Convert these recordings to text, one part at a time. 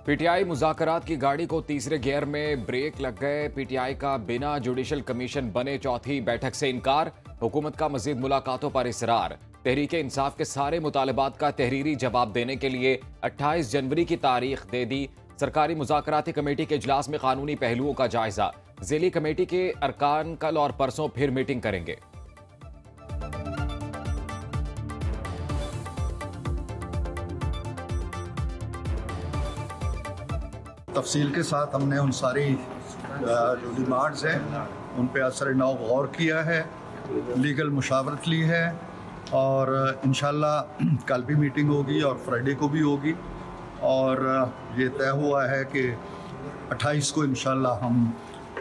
PTI मुज़ाकरात की गाड़ी को तीसरे गियर में ब्रेक लग गए। पीटीआई का बिना जुडिशल कमीशन बने चौथी बैठक से इनकार। हुकूमत का मजीद मुलाकातों पर इसरार। तहरीक इंसाफ के सारे मुतालबात का तहरीरी जवाब देने के लिए 28 जनवरी की तारीख दे दी। सरकारी मुज़ाकराती कमेटी के इजलास में कानूनी पहलुओं का जायजा। ज़िली कमेटी के अरकान कल और परसों फिर मीटिंग करेंगे। तफसील के साथ हमने उन सारी जो डिमांड्स हैं उन पे असर नौ गौर किया है, लीगल मुशावरत ली है और इंशाल्लाह कल भी मीटिंग होगी और फ्राइडे को भी होगी। और ये तय हुआ है कि 28 को इंशाल्लाह हम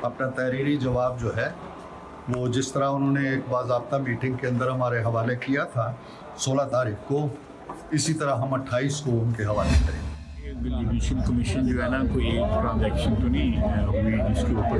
अपना तहरीरी जवाब जो है वो जिस तरह उन्होंने एक बाज़ाब्ता मीटिंग के अंदर हमारे हवाले किया था 16 तारीख को, इसी तरह हम 28 को उनके हवाले करेंगे। जुडिशल कमीशन जो है ना, कोई एक ट्रांजैक्शन तो नहीं हुई जिसके ऊपर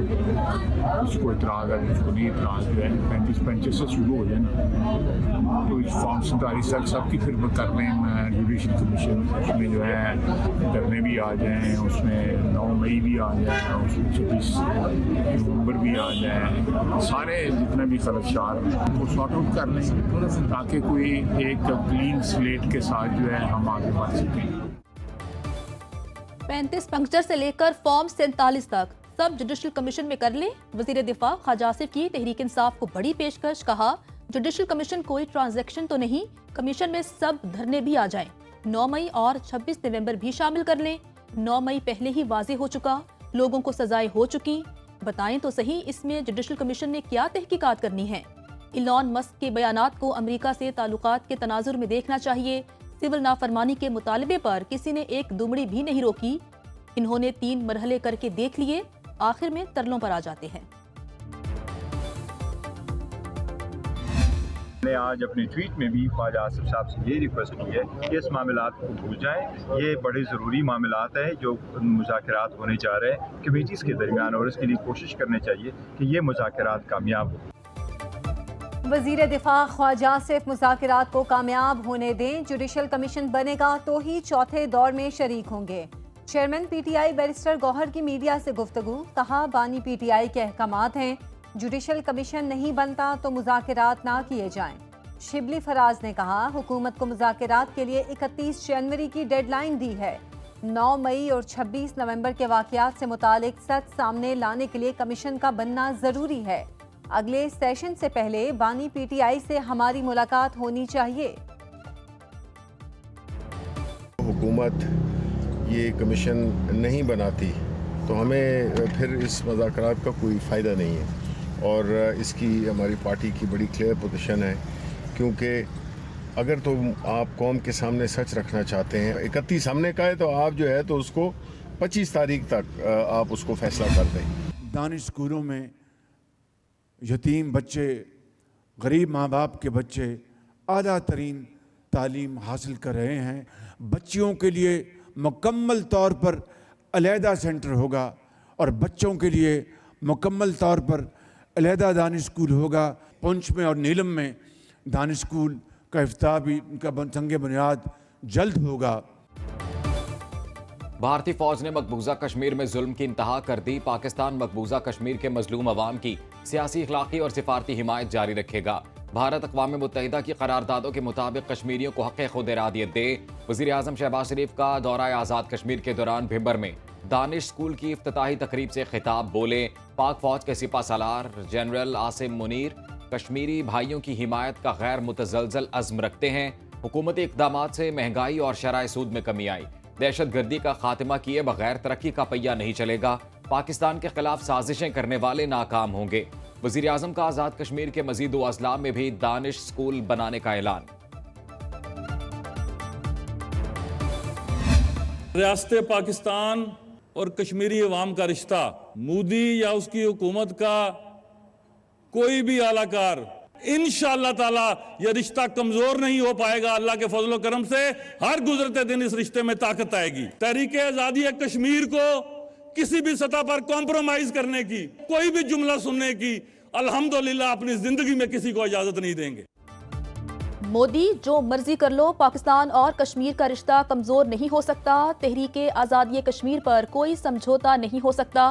उसको इतराज़ है, उसको नहीं इतराज़ जो है 35 से शुरू हो जाए ना, तो इस फॉर्म 47 तक सबकी फिर कर लें जुडिशल कमीशन, उसमें जो है धरने भी आ जाएँ, उसमें 9 मई भी आ जाए, उसमें 26 नवंबर भी आ जाए, सारे जितने भी खदशात वो सॉर्ट आउट कर लें ताकि कोई एक क्लीन स्लेट के साथ जो है हम आगे बढ़ सकें। 35 पंक्चर से लेकर फॉर्म 47 तक सब जुडिशल कमीशन में कर ले। वजीर दिफा ख्वाजा आसिफ की तहरीक इंसाफ को बड़ी पेशकश। कहा, जुडिशल कमीशन कोई ट्रांजैक्शन तो नहीं, कमीशन में सब धरने भी आ जाएं। 9 मई और 26 नवंबर भी शामिल कर लें। 9 मई पहले ही वाजे हो चुका, लोगों को सजाएं हो चुकी। बताएं तो सही, इसमें जुडिशल कमीशन ने क्या तहकीकात करनी है। इलॉन मस्क के बयानात को अमेरिका से ताल्लुकात के तनाजुर में देखना चाहिए। सिविल नाफरमानी के मुतालबे पर किसी ने एक दुमड़ी भी नहीं रोकी। इन्होंने 3 मरहले करके देख लिए, आखिर में तरलों पर आ जाते हैं। मैंने आज अपने ट्वीट में भी ख्वाजा आसिफ साहब से ये रिक्वेस्ट की है कि इस मामलात को भूल जाएं। ये बड़े ज़रूरी मामलात हैं जो मुज़ाकरात होने जा रहे हैं कमेटीज़ के दरमियान, और इसके लिए कोशिश करनी चाहिए कि ये मुज़ाकरात कामयाब हो। वज़ीर दिफा ख्वाजा आसिफ मुज़ाकरात को कामयाब होने दें, जुडिशल कमीशन बनेगा तो ही चौथे दौर में शरीक होंगे। चेयरमैन पीटीआई बैरिस्टर गौहर की मीडिया से गुफ्तगू। कहा, बानी पीटीआई के अहकामात हैं, जुडिशल कमीशन नहीं बनता तो मुज़ाकरात ना किए जाएं। शिबली फराज ने कहा, हुकूमत को मुज़ाकरात के लिए 31 जनवरी की डेडलाइन दी है। 9 मई और 26 नवंबर के वाक़यात से मुतालिक सच सामने लाने के लिए कमीशन का बनना ज़रूरी है। अगले सेशन से पहले बानी पीटीआई से हमारी मुलाकात होनी चाहिए। हुकूमत ये कमीशन नहीं बनाती तो हमें फिर इस मुज़ाकरात का कोई फ़ायदा नहीं है, और इसकी हमारी पार्टी की बड़ी क्लियर पोजीशन है, क्योंकि अगर तो आप कौम के सामने सच रखना चाहते हैं, 31 हमने कहा है तो आप जो है तो उसको 25 तारीख तक आप उसको फैसला कर दें। दानिश स्कूलों में यतीम बच्चे, गरीब माँ बाप के बच्चे आला तरीन तालीम हासिल कर रहे हैं। बच्चियों के लिए मुकम्मल तौर पर अलहदा सेंटर होगा और बच्चों के लिए मुकम्मल तौर पर अलहदा दानिश स्कूल होगा। पुंछ में और नीलम में दानिश स्कूल का इफ्ताह भी उनका संग बुनियाद जल्द होगा। भारतीय फौज ने मकबूजा कश्मीर में जुल्म की इंतहा कर दी। पाकिस्तान मकबूजा कश्मीर के मजलूम अवाम की सियासी, अखलाकी और सिफारती हिमायत जारी रखेगा। भारत अक़वाम मुत्तहिदा की करारदादों के मुताबिक कश्मीरियों को हक़ खुद इरादियत दे। वज़ीर आज़म शहबाज शरीफ का दौरा आज़ाद कश्मीर के दौरान भिंबर में दानिश स्कूल की इफ्तिताही तकरीब से खिताब बोले। पाक फौज के सिपा सालार जनरल आसिम मुनीर कश्मीरी भाइयों की हिमायत का गैर मुतज़लज़ल अज़्म रखते हैं। हुकूमती इक़दामात से महंगाई और शराय सूद में कमी आई। दहशत गर्दी का खात्मा किए बगैर तरक्की का पहिया नहीं चलेगा। पाकिस्तान के खिलाफ साजिशें करने वाले नाकाम होंगे। वज़ीर आज़म का आज़ाद कश्मीर के मज़ीद अज़ला में भी दानिश स्कूल बनाने का ऐलान। रियासत पाकिस्तान और कश्मीरी अवाम का रिश्ता, मोदी या उसकी हुकूमत का कोई भी आलाकार, इंशाअल्लाह ताला यह रिश्ता कमजोर नहीं हो पाएगा। अल्लाह के फजल करम से हर गुजरते दिन इस रिश्ते में ताकत आएगी। तहरीक आज़ादी कश्मीर को किसी भी सतह पर कॉम्प्रोमाइज करने की, कोई भी जुमला सुनने की अल्हम्दुलिल्लाह अपनी जिंदगी में किसी को इजाजत नहीं देंगे। मोदी जो मर्जी कर लो, पाकिस्तान और कश्मीर का रिश्ता कमजोर नहीं हो सकता। तहरीके आज़ादी कश्मीर पर कोई समझौता नहीं हो सकता।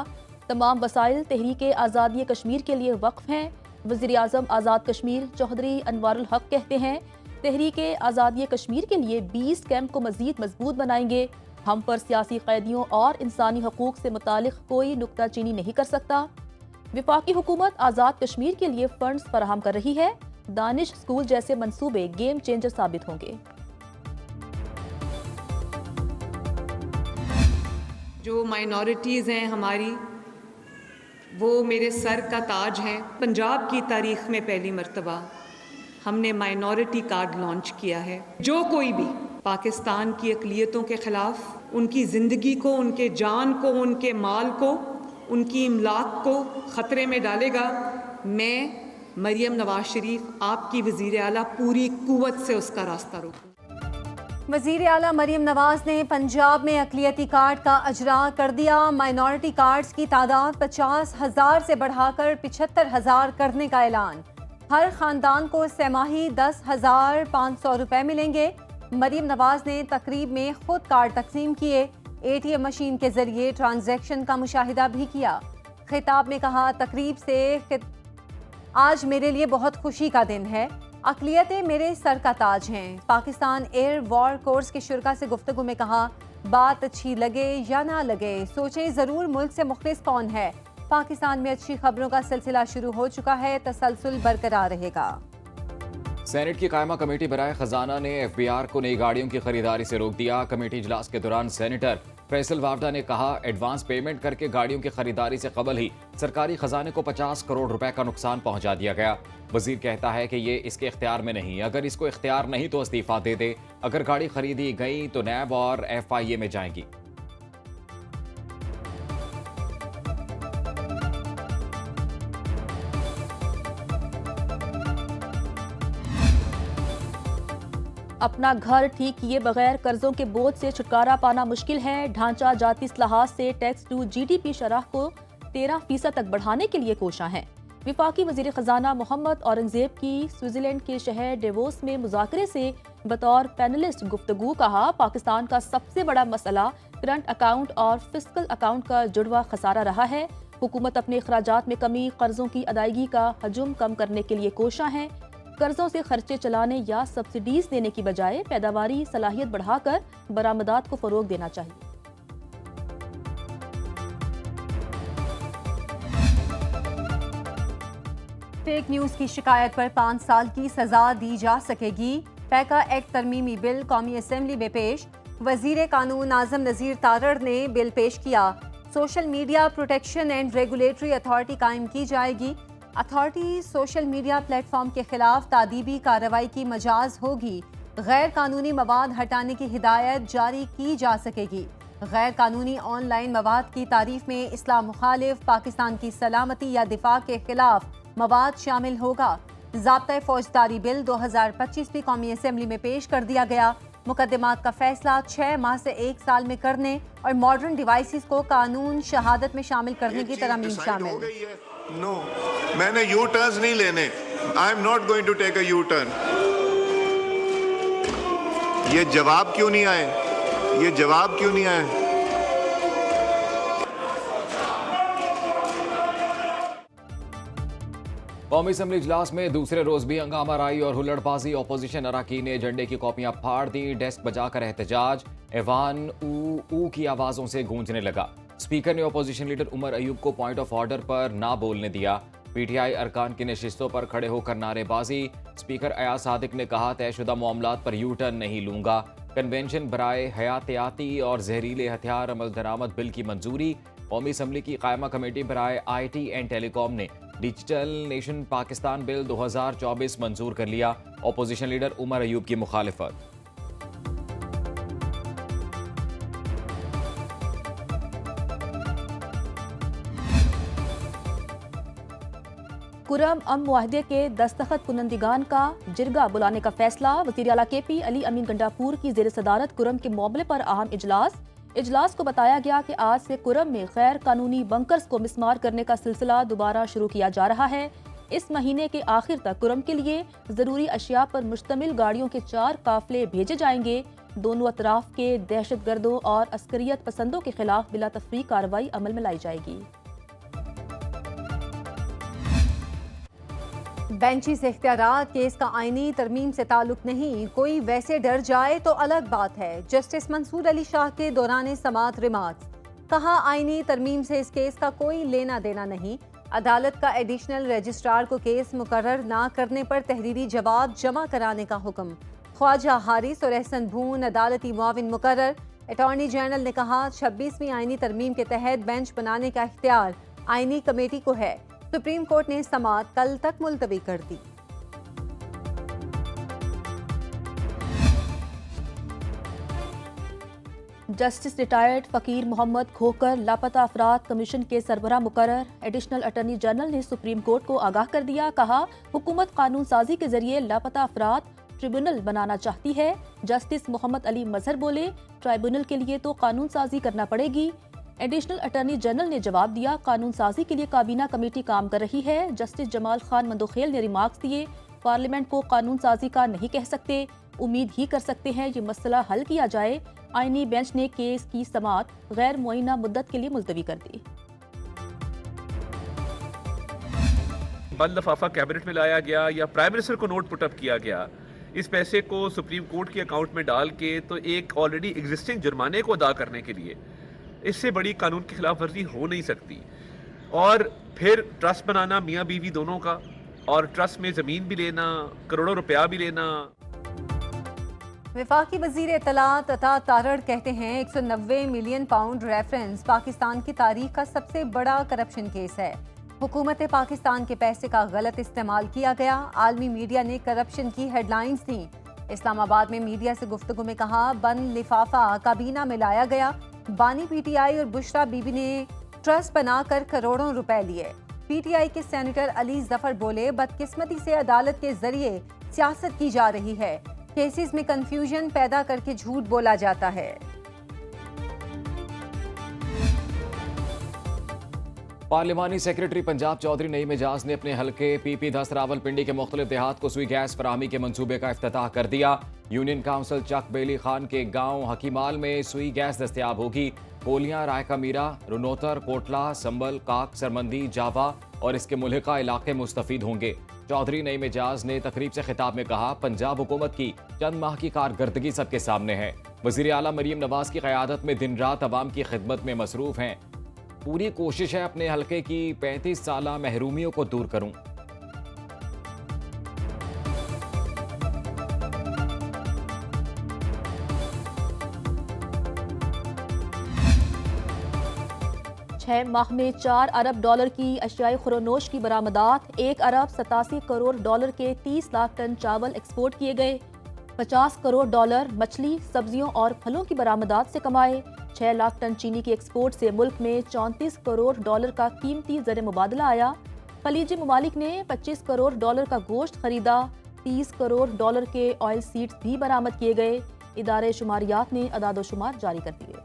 तमाम वसाइल तहरीके आज़ादी कश्मीर के लिए वक्फ हैं। वज़ीर आज़म आज़ाद कश्मीर चौधरी अनवारुल हक कहते हैं, तहरीके आज़ादी कश्मीर के लिए 20 कैंप को मज़ीद मजबूत बनाएंगे। हम पर सियासी कैदियों और इंसानी हकूक से मुतालिक कोई नुक्ताचीनी नहीं कर सकता। विफाकी हुकूमत आज़ाद कश्मीर के लिए फंड्स फराहम कर रही है। दानिश स्कूल जैसे मंसूबे गेम चेंजर साबित होंगे। जो माइनॉरिटीज़ हैं हमारी, वो मेरे सर का ताज हैं। पंजाब की तारीख में पहली मर्तबा हमने माइनॉरिटी कार्ड लॉन्च किया है। जो कोई भी पाकिस्तान की अक़लियतों के ख़िलाफ़ उनकी ज़िंदगी को, उनके जान को, उनके माल को, उनकी इमलाक को ख़तरे में डालेगा, मैं मरियम नवाज शरीफ आपकी वज़ीर आला पूरी कुव्वत से उसका रास्ता रोकूं। वज़ीर आला मरियम नवाज ने पंजाब में अक़लियती कार्ड का अजरा कर दिया। माइनॉरिटी कार्ड्स की तादाद 50,000 से बढ़ाकर 75,000 करने का ऐलान। हर ख़ानदान को सहमाही 10,500 रुपए मिलेंगे। मरियम नवाज ने तकरीब में खुद कार्ड तकसीम किए। ATM मशीन के जरिए ट्रांजैक्शन का मुशाहिदा भी किया। खिताब में कहा, तकरीब से आज मेरे लिए बहुत खुशी का दिन है। अक़लियतें मेरे सर का ताज हैं। पाकिस्तान एयर वॉर कोर्स के शुरा से गुफ्तगू में कहा, बात अच्छी लगे या ना लगे, सोचें ज़रूर मुल्क से मुखलिस कौन है। पाकिस्तान में अच्छी खबरों का सिलसिला शुरू हो चुका है, तसलसल बरकरार रहेगा। सेनेट की कायमा कमेटी बराए खजाना ने FBR को नई गाड़ियों की खरीदारी से रोक दिया। कमेटी इजलास के दौरान सेनेटर फैसल वावडा ने कहा, एडवांस पेमेंट करके गाड़ियों की खरीदारी से कबल ही सरकारी खजाने को 50 करोड़ रुपए का नुकसान पहुंचा दिया गया। वजीर कहता है कि ये इसके इख्तियार में नहीं, अगर इसको इख्तियार नहीं तो इस्तीफा दे दे। अगर गाड़ी खरीदी गई तो नैब और FIA में जाएंगी। अपना घर ठीक किए बगैर कर्जों के बोझ से छुटकारा पाना मुश्किल है। ढांचा जाती इस्लाहात से टैक्स टू GDP शरह को 13% तक बढ़ाने के लिए कोशा है। विफाकी वजीर खजाना मोहम्मद औरंगजेब की स्विट्जरलैंड के शहर डेवोस में मुज़ाकरे से बतौर पैनलिस्ट गुफ्तगू कहा, पाकिस्तान का सबसे बड़ा मसला करंट अकाउंट और फिस्कल अकाउंट का जुड़वा खसारा रहा है। हुकूमत अपने अखराजात में कमी, कर्जों की अदायगी का हजम कम करने के लिए कोशा है। कर्जों से खर्चे चलाने या सब्सिडीज देने की बजाय पैदावारी सलाहियत बढ़ाकर बरामदात को फरोग देना चाहिए। फेक न्यूज की शिकायत पर 5 साल की सजा दी जा सकेगी। पैका एक्ट तरमीमी बिल कौमी असेंबली में पेश। वजीर कानून आजम नजीर तारड़ ने बिल पेश किया। Social media protection and regulatory authority कायम की जाएगी। अथॉरिटी सोशल मीडिया प्लेटफॉर्म के खिलाफ तादीबी कार्रवाई की मजाज होगी। गैर कानूनी मवाद हटाने की हिदायत जारी की जा सकेगी। गैर कानूनी ऑनलाइन मवाद की तारीफ में इस्लाम मुखालिफ, पाकिस्तान की सलामती या दिफा के खिलाफ मवाद शामिल होगा। ज़ाब्ता फौजदारी बिल 2025 भी कौमी असेंबली में पेश कर दिया गया। मुकदमात का फैसला 6 माह से 1 साल में करने और मॉडर्न डिवाइसेस को कानून शहादत में शामिल करने की तरमीम शामिल। नो, मैंने यू टर्न्स नहीं लेने। I am not going to take a U turn. ये जवाब क्यों नहीं आए? ये जवाब क्यों नहीं आए? कौमी असेंबली इजलास में दूसरे रोज भी हंगामा राई और हुल्लड़बाजी। अपोजिशन अराकीन ने झंडे की कॉपियां फाड़ दी। डेस्क बजाकर एहतजाज ऐवान ऊ की आवाजों से गूंजने लगा। स्पीकर ने अपोजिशन लीडर उमर अयूब को पॉइंट ऑफ ऑर्डर पर ना बोलने दिया। PTI अरकान की नशिस्तों पर खड़े होकर नारेबाजी। स्पीकर अयाज सादिक ने कहा, तयशुदा मामलात पर यू टर्न नहीं लूंगा। कन्वेंशन बराए हयातियाती और जहरीले हथियार अमल दरामद बिल की मंजूरी। कौमी असेंबली की कायमा कमेटी बराए IT एंड टेलीकॉम ने डिजिटल नेशन पाकिस्तान बिल 2024 मंजूर कर लिया। अपोजिशन लीडर उमर अयूब की मुखालिफत। कुरम अम मुआहदे के दस्तखत कुनंदिगान का जिरगा बुलाने का फैसला। वज़ीर आला KP अली अमीन गंडापुर की ज़ेर सदारत कुरम के मामले पर अहम इजलास को बताया गया कि आज से कुरम में गैर कानूनी बंकर्स को मिसमार करने का सिलसिला दोबारा शुरू किया जा रहा है। इस महीने के आखिर तक कुरम के लिए जरूरी अशिया पर मुश्तमिल गाड़ियों के 4 काफिले भेजे जाएंगे। दोनों अतराफ के दहशतगर्दों और अस्करियत पसंदों के खिलाफ बिला तफरीक कार्रवाई अमल में लाई जाएगी। बेंची से इख्तियारात, केस का आईनी तरमीम से ताल्लुक नहीं, कोई वैसे डर जाए तो अलग बात है। जस्टिस मंसूर अली शाह के दौरान समात रिमार्क्स, कहा आईनी तरमीम से इस केस का कोई लेना देना नहीं। अदालत का एडिशनल रजिस्ट्रार को केस मुकर्रर ना करने पर तहरीरी जवाब जमा कराने का हुक्म। ख्वाजा हारिस और एहसन भून अदालती मुआविन मुकर्रर। अटॉर्नी जनरल ने कहा 26वीं आईनी तरमीम के तहत बेंच बनाने का इख्तियार आईनी कमेटी को है। सुप्रीम कोर्ट ने समाअत कल तक मुलतवी कर दी। जस्टिस रिटायर्ड फकीर मोहम्मद खोकर लापता अफराद कमीशन के सरबराह मुकर्रर। एडिशनल अटॉर्नी जनरल ने सुप्रीम कोर्ट को आगाह कर दिया, कहा हुकूमत कानून साजी के जरिए लापता अफराद ट्रिब्यूनल बनाना चाहती है। जस्टिस मोहम्मद अली मजहर बोले, ट्राइब्यूनल के लिए तो कानून साजी करना पड़ेगी। एडिशनल अटॉर्नी जनरल ने जवाब दिया, कानून साजी के लिए काबीना कमेटी काम कर रही है। जस्टिस जमाल खान मंदोखेल ने रिमार्क्स दिए, पार्लियामेंट को कानून साजी का नहीं कह सकते, उम्मीद ही कर सकते हैं ये मसला हल किया जाए। आईनी बेंच ने केस की समाअत गैर मुअय्यना मुद्दत के लिए मुलतवी कर दी। बंद लिफाफा कैबिनेट में लाया गया या प्राइम मिनिस्टर को नोट पुटअप किया गया, इस पैसे को सुप्रीम कोर्ट के अकाउंट में डाल के तो एक ऑलरेडी एग्जिस्टिंग जुर्माने को अदा करने के लिए इससे बड़ी कानून की खिलाफ वर्जी हो नहीं सकती। और फिर ट्रस्ट बनाना मियाँ बीवी दोनों का, और ट्रस्ट में ज़मीन भी लेना, करोड़ों रुपया भी लेना। वफाकी वजीर इत्तलात अता तारड़ कहते हैं 190 मिलियन पाउंड रेफरेंस पाकिस्तान की तारीख का सबसे बड़ा करप्शन केस है। हुकूमत पाकिस्तान के पैसे का गलत इस्तेमाल किया गया। आलमी मीडिया ने करप्शन की हेडलाइंस दी। इस्लामाबाद में मीडिया से गुफ्तगू में कहा, बंद लिफाफा काबीना में लाया गया। बानी पीटीआई और बुशरा बीबी ने ट्रस्ट बनाकर करोड़ों रुपए लिए। पीटीआई के सेनेटर अली जफर बोले, बदकिस्मती से अदालत के जरिए सियासत की जा रही है। केसेस में कंफ्यूजन पैदा करके झूठ बोला जाता है। पार्लिमानी सेक्रेटरी पंजाब चौधरी नईम एजाज ने अपने हलके पीपी 10 रावलपिंडी के मुख्तलिफ देहात को सुई गैस फराहमी के मंसूबे का इफ्तिताह कर दिया। यूनियन काउंसिल चक बेली खान के गांव हकीमाल में सुई गैस दस्तयाब होगी। कोलियां, रायका मीरा, रुनोतर, कोटला, संबल, काक, सरमंदी, जावा और इसके मुल्हिका इलाके मुस्तफीद होंगे। चौधरी नईम एजाज ने तकरीब से खिताब में कहा, पंजाब हुकूमत की चंद माह की कारकर्दगी सबके सामने है। वज़ीर आला मरीम नवाज की क़यादत में दिन रात अवाम की खिदमत में मसरूफ़ हैं। पूरी कोशिश है अपने हलके की 35 साला महरूमियों को दूर करूं। छह माह में 4 अरब डॉलर की अशियाई खुरोनोश की बरामदात। 1 अरब 87 करोड़ डॉलर के 30 लाख टन चावल एक्सपोर्ट किए गए। 50 करोड़ डॉलर मछली, सब्जियों और फलों की बरामदात से कमाए। 6 लाख टन चीनी की एक्सपोर्ट से मुल्क में 34 करोड़ डॉलर का कीमती ज़र मुबादला आया। खलीजी ममालिक ने 25 करोड़ डॉलर का गोश्त खरीदा। 30 करोड़ डॉलर के ऑयल सीड्स भी बरामद किए गए। इदारे शुमारियात ने अदादोशुमार जारी कर दिए।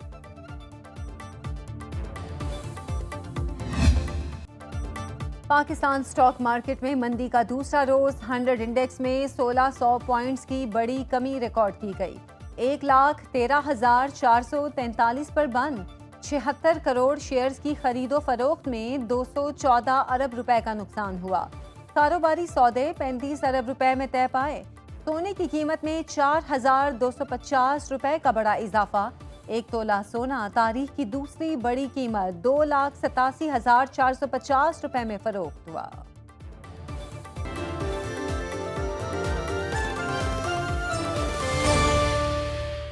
पाकिस्तान स्टॉक मार्केट में मंदी का दूसरा रोज 100 इंडेक्स में 1600 पॉइंट्स की बड़ी कमी रिकॉर्ड की गई। 1,13,443 पर बंद। 76 करोड़ शेयर्स की खरीदो फरोख्त में 214 अरब रुपए का नुकसान हुआ। कारोबारी सौदे 35 अरब रुपए में तय पाए। सोने की कीमत में 4,250 रुपए का बड़ा इजाफा। 1 तोला सोना तारीख की दूसरी बड़ी कीमत 2,87,450 रुपए में फरोख्त हुआ।